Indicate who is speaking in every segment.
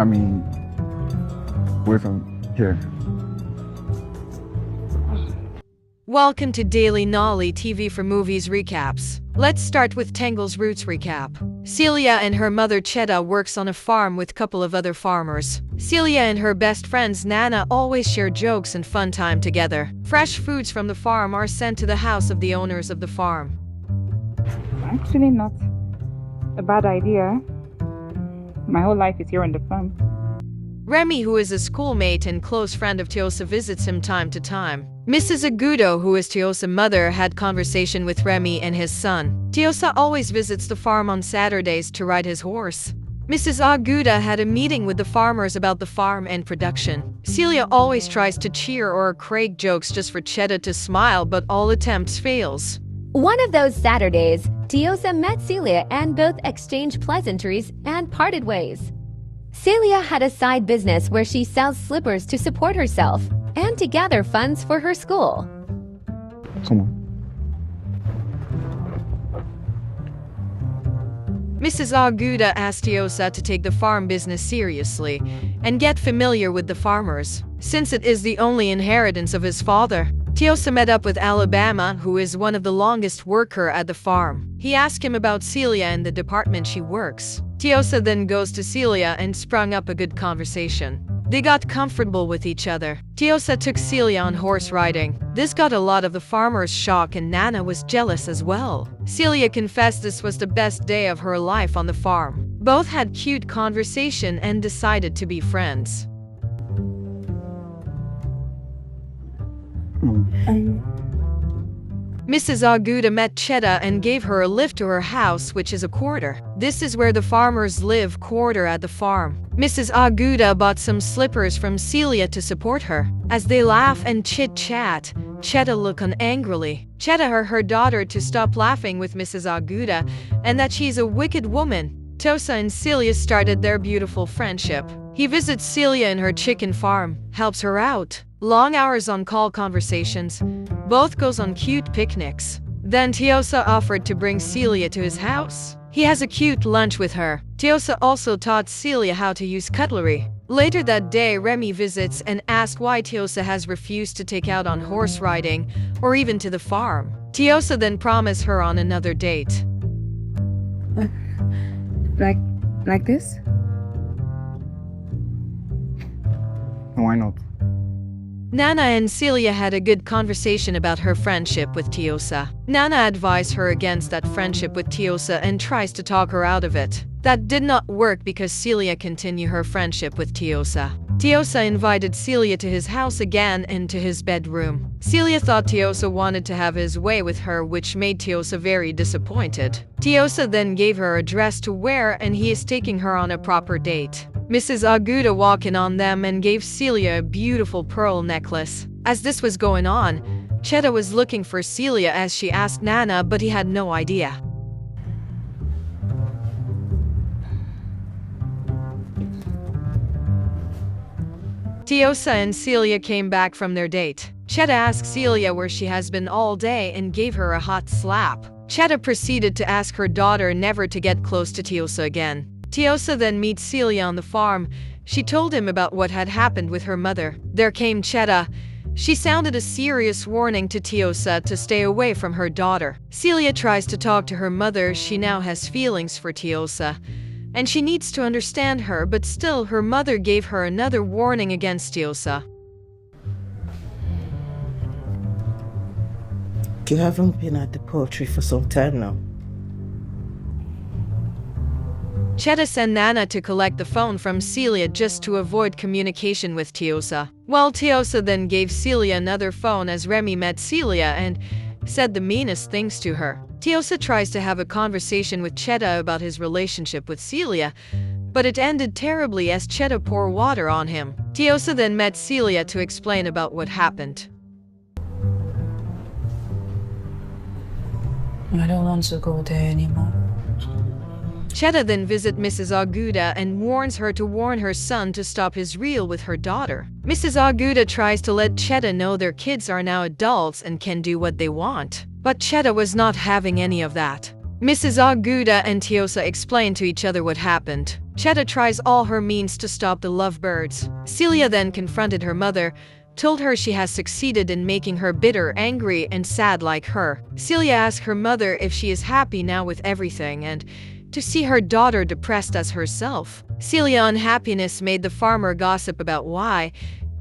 Speaker 1: I mean, we're from here.
Speaker 2: Welcome to Daily Nolly TV for Movies Recaps. Let's start with Tangled's Roots recap. Celia and her mother Cheta works on a farm with a couple of other farmers. Celia and her best friends Nana always share jokes and fun time together. Fresh foods from the farm are sent to the house of the owners of the farm.
Speaker 3: Actually not a bad idea. My whole life is here on the farm.
Speaker 2: Remy, who is a schoolmate and close friend of Tiosa, visits him time to time. Mrs. Agudo, who is Tiosa's mother, had conversation with Remy and his son. Tiosa always visits the farm on Saturdays to ride his horse. Mrs. Aguda had a meeting with the farmers about the farm and production. Celia always tries to cheer or crack jokes just for Cheta to smile, but all attempts fails.
Speaker 4: One of those Saturdays, Tiosa met Celia and both exchanged pleasantries and parted ways. Celia had a side business where she sells slippers to support herself and to gather funds for her school.
Speaker 1: Come on.
Speaker 2: Mrs. Aguda asked Tiosa to take the farm business seriously and get familiar with the farmers, since it is the only inheritance of his father. Tiosa met up with Alabama, who is one of the longest worker at the farm. He asked him about Celia and the department she works. Tiosa then goes to Celia and sprung up a good conversation. They got comfortable with each other. Tiosa took Celia on horse riding. This got a lot of the farmers shocked and Nana was jealous as well. Celia confessed this was the best day of her life on the farm. Both had cute conversation and decided to be friends. Mrs. Aguda met Cheta and gave her a lift to her house, which is a quarter. This is where the farmers live, quarter at the farm. Mrs. Aguda bought some slippers from Celia to support her. As they laugh and chit-chat, Cheta look on angrily. Cheta her daughter to stop laughing with Mrs. Aguda and that she's a wicked woman. Tosa and Celia started their beautiful friendship. He visits Celia in her chicken farm, helps her out. Long hours on call conversations. Both goes on cute picnics. Then Tiosa offered to bring Celia to his house. He has a cute lunch with her. Tiosa also taught Celia how to use cutlery. Later that day, Remy visits and asks why Tiosa has refused to take out on horse riding or even to the farm. Tiosa then promised her on another date.
Speaker 3: Like this?
Speaker 1: Why not?
Speaker 2: Nana and Celia had a good conversation about her friendship with Tiosa. Nana advised her against that friendship with Tiosa and tries to talk her out of it. That did not work because Celia continued her friendship with Tiosa. Tiosa invited Celia to his house again and to his bedroom. Celia thought Tiosa wanted to have his way with her, which made Tiosa very disappointed. Tiosa then gave her a dress to wear and he is taking her on a proper date. Mrs. Aguda walked in on them and gave Celia a beautiful pearl necklace. As this was going on, Cheta was looking for Celia as she asked Nana, but he had no idea. Tiosa and Celia came back from their date. Cheta asked Celia where she has been all day and gave her a hot slap. Cheta proceeded to ask her daughter never to get close to Tiosa again. Tiosa then meets Celia on the farm. She told him about what had happened with her mother. There came Cheta. She sounded a serious warning to Tiosa to stay away from her daughter. Celia tries to talk to her mother. She now has feelings for Tiosa, and she needs to understand her, but still her mother gave her another warning against Tiosa.
Speaker 5: You haven't been at the poultry for some time now.
Speaker 2: Cheta sent Nana to collect the phone from Celia just to avoid communication with Tiosa. Well, Tiosa then gave Celia another phone as Remy met Celia and said the meanest things to her. Tiosa tries to have a conversation with Cheta about his relationship with Celia, but it ended terribly as Cheta poured water on him. Tiosa then met Celia to explain about what happened.
Speaker 6: I don't want to go there anymore.
Speaker 2: Cheta then visits Mrs. Aguda and warns her to warn her son to stop his reel with her daughter. Mrs. Aguda tries to let Cheta know their kids are now adults and can do what they want. But Cheta was not having any of that. Mrs. Aguda and Tiosa explain to each other what happened. Cheta tries all her means to stop the lovebirds. Celia then confronted her mother, told her she has succeeded in making her bitter, angry, and sad like her. Celia asked her mother if she is happy now with everything and to see her daughter depressed as herself. Celia's unhappiness made the farmer gossip about why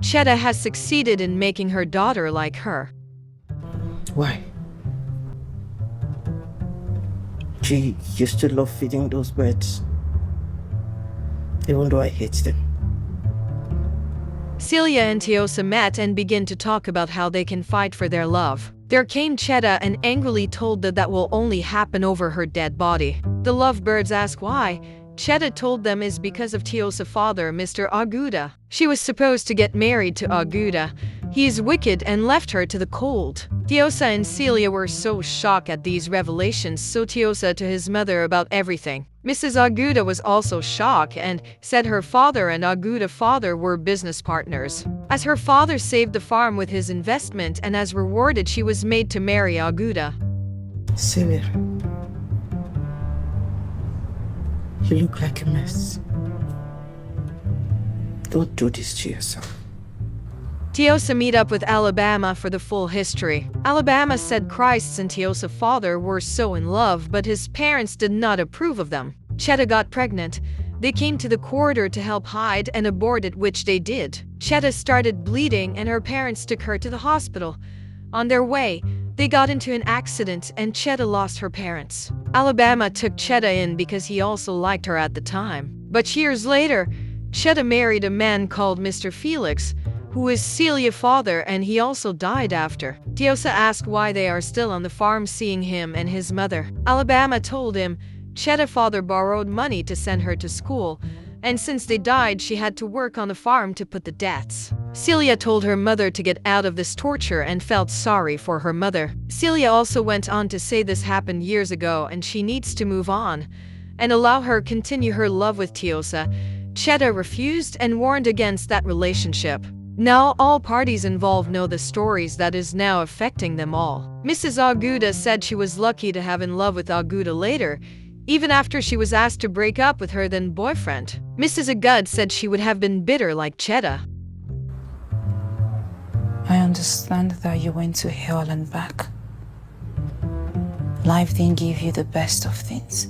Speaker 2: Cheta has succeeded in making her daughter like her.
Speaker 5: Why? She used to love feeding those birds, even though I hate them.
Speaker 2: Celia and Tiosa met and began to talk about how they can fight for their love. There came Cheta and angrily told that will only happen over her dead body. The lovebirds asked why. Cheta told them is because of Tiosa's father, Mr. Aguda. She was supposed to get married to Aguda. He is wicked and left her to the cold. Tiosa and Celia were so shocked at these revelations, so Tiosa to his mother about everything. Mrs. Aguda was also shocked and said her father and Aguda's father were business partners. As her father saved the farm with his investment and as rewarded she was made to marry Aguda.
Speaker 5: Celia, you look like a mess. Don't do this to yourself.
Speaker 2: Tiosa meet up with Alabama for the full history. Alabama said Christ and Tiosa's father were so in love, but his parents did not approve of them. Cheta got pregnant. They came to the corridor to help hide and aborted, which they did. Cheta started bleeding and her parents took her to the hospital. On their way, they got into an accident and Cheta lost her parents. Alabama took Cheta in because he also liked her at the time. But years later, Cheta married a man called Mr. Felix, who is Celia's father, and he also died after. Tiosa asked why they are still on the farm seeing him and his mother. Alabama told him Cheta's father borrowed money to send her to school, and since they died she had to work on the farm to put the debts. Celia told her mother to get out of this torture and felt sorry for her mother. Celia also went on to say this happened years ago and she needs to move on and allow her continue her love with Tiosa. Cheta refused and warned against that relationship. Now all parties involved know the stories that is now affecting them all. Mrs. Aguda said she was lucky to have in love with Aguda later, even after she was asked to break up with her then boyfriend. Mrs. Agud said she would have been bitter like Cheta.
Speaker 6: I understand that you went to hell and back. Life didn't give you the best of things.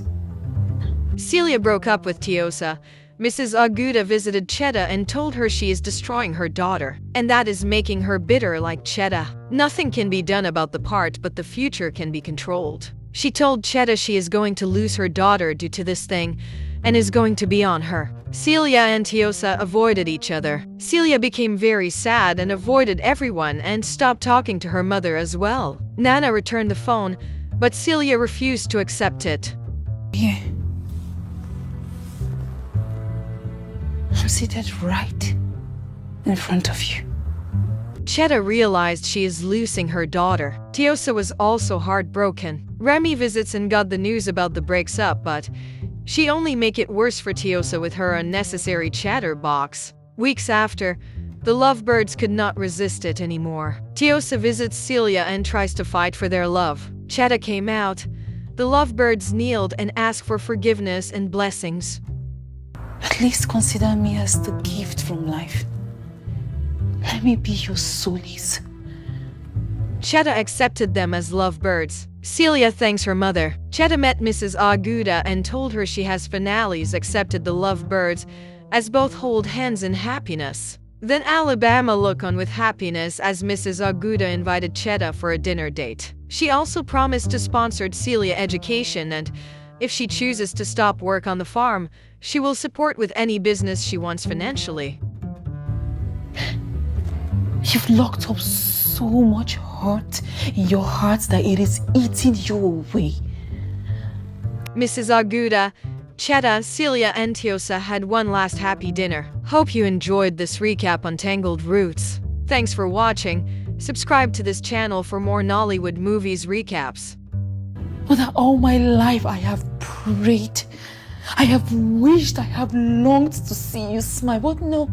Speaker 2: Celia broke up with Tiosa. Mrs. Aguda visited Cheta and told her she is destroying her daughter, and that is making her bitter like Cheta. Nothing can be done about the part, but the future can be controlled. She told Cheta she is going to lose her daughter due to this thing, and is going to be on her. Celia and Tiosa avoided each other. Celia became very sad and avoided everyone and stopped talking to her mother as well. Nana returned the phone, but Celia refused to accept it.
Speaker 6: Yeah. I'm seated right in front of you.
Speaker 2: Cheta realized she is losing her daughter. Tiosa was also heartbroken. Remy visits and got the news about the breaks up, but she only make it worse for Tiosa with her unnecessary chatterbox. Weeks after, the lovebirds could not resist it anymore. Tiosa visits Celia and tries to fight for their love. Cheta came out. The lovebirds kneeled and asked for forgiveness and blessings.
Speaker 6: At least consider me as the gift from life. Let me be your solace.
Speaker 2: Cheta accepted them as lovebirds. Celia thanks her mother. Cheta met Mrs. Aguda and told her she has finales accepted the lovebirds as both hold hands in happiness. Then Alabama looked on with happiness as Mrs. Aguda invited Cheta for a dinner date. She also promised to sponsor Celia education, and if she chooses to stop work on the farm, she will support with any business she wants financially.
Speaker 6: You've locked up so much hurt in your heart that it is eating you away.
Speaker 2: Mrs. Aguda, Cheta, Celia, and Tiosa had one last happy dinner. Hope you enjoyed this recap on Tangled Roots. Thanks for watching. Subscribe to this channel for more Nollywood movies recaps.
Speaker 6: But that all my life I have prayed, I have wished, I have longed to see you smile, but no.